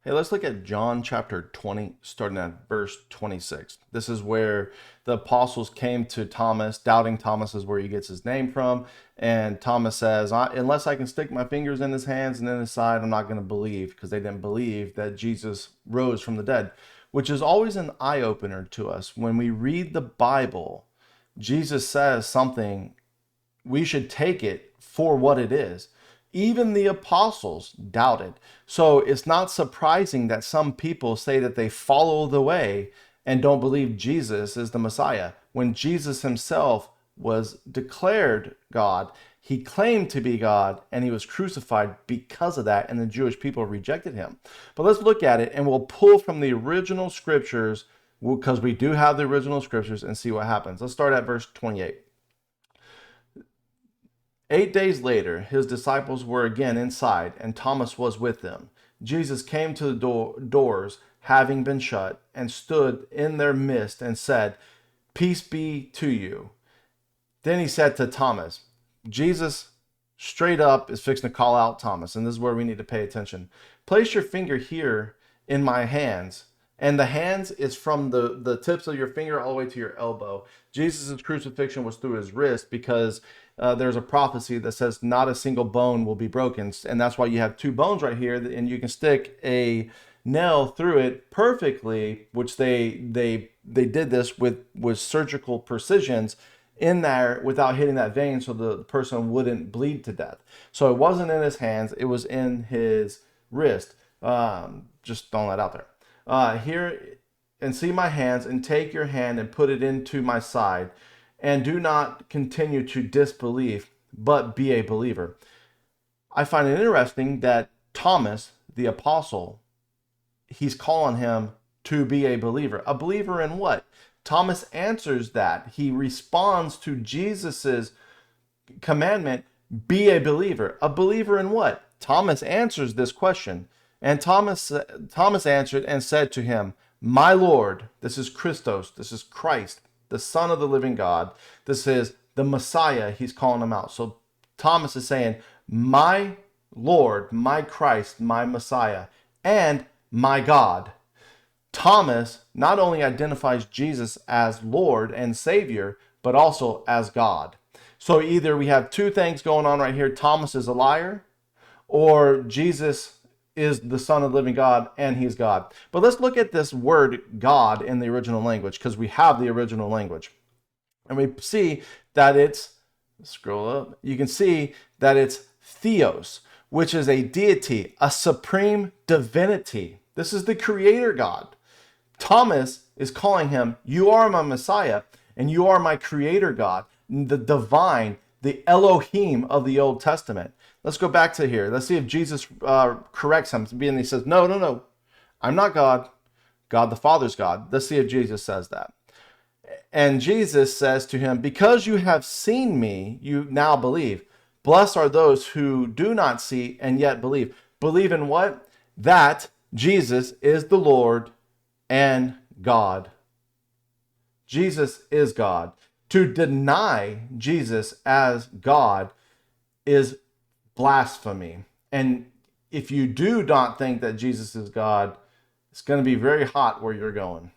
Hey, let's look at John chapter 20, starting at verse 26. This is where the apostles came to Thomas. Doubting Thomas is where he gets his name from. And Thomas says, unless I can stick my fingers in his hands and in his side, I'm not going to believe, because they didn't believe that Jesus rose from the dead, which is always an eye opener to us. When we read the Bible, Jesus says something, we should take it for what it is. Even the apostles doubted. So it's not surprising that some people say that they follow the way and don't believe Jesus is the Messiah. When Jesus himself was declared God, he claimed to be God and he was crucified because of that, and the Jewish people rejected him. But let's look at it and we'll pull from the original scriptures, because we do have the original scriptures, and see what happens. Let's start at verse 28. 8 days later, his disciples were again inside, and Thomas was with them. Jesus came to the doors, having been shut, and stood in their midst and said, "Peace be to you." Then he said to Thomas, Jesus straight up is fixing to call out Thomas, and this is where we need to pay attention. "Place your finger here in my hands." And the hands is from the tips of your finger all the way to your elbow. Jesus' crucifixion was through his wrist, because there's a prophecy that says not a single bone will be broken. And that's why you have two bones right here, and you can stick a nail through it perfectly, which they did this with surgical precisions in there without hitting that vein, so the person wouldn't bleed to death. So it wasn't in his hands, it was in his wrist. Just throwing that out there. Here, and see my hands, and take your hand and put it into my side, and do not continue to disbelieve, but be a believer. I find it interesting that Thomas, the apostle, he's calling him to be a believer. A believer in what? Thomas answers that. He responds to Jesus's commandment, be a believer. A believer in what? Thomas answers this question. And Thomas answered and said to him, "My Lord," this is Christos, this is Christ, the Son of the living God. This is the Messiah. He's calling him out. So Thomas is saying, "My Lord, my Christ, my Messiah, and my God." Thomas not only identifies Jesus as Lord and Savior, but also as God. So either we have two things going on right here. Thomas is a liar, or Jesus is the Son of the living God and he's God. But let's look at this word God in the original language, because we have the original language. And we see that it's, scroll up, you can see that it's theos, which is a deity, a supreme divinity. This is the creator God. Thomas is calling him, "You are my Messiah, and you are my creator God," the divine, the Elohim of the Old Testament. Let's go back to here. Let's see if Jesus corrects him. And he says, no, I'm not God. God the Father's God. Let's see if Jesus says that. And Jesus says to him, "Because you have seen me, you now believe. Blessed are those who do not see and yet believe." Believe in what? That Jesus is the Lord and God. Jesus is God. To deny Jesus as God is blasphemy. And if you do not think that Jesus is God, it's going to be very hot where you're going.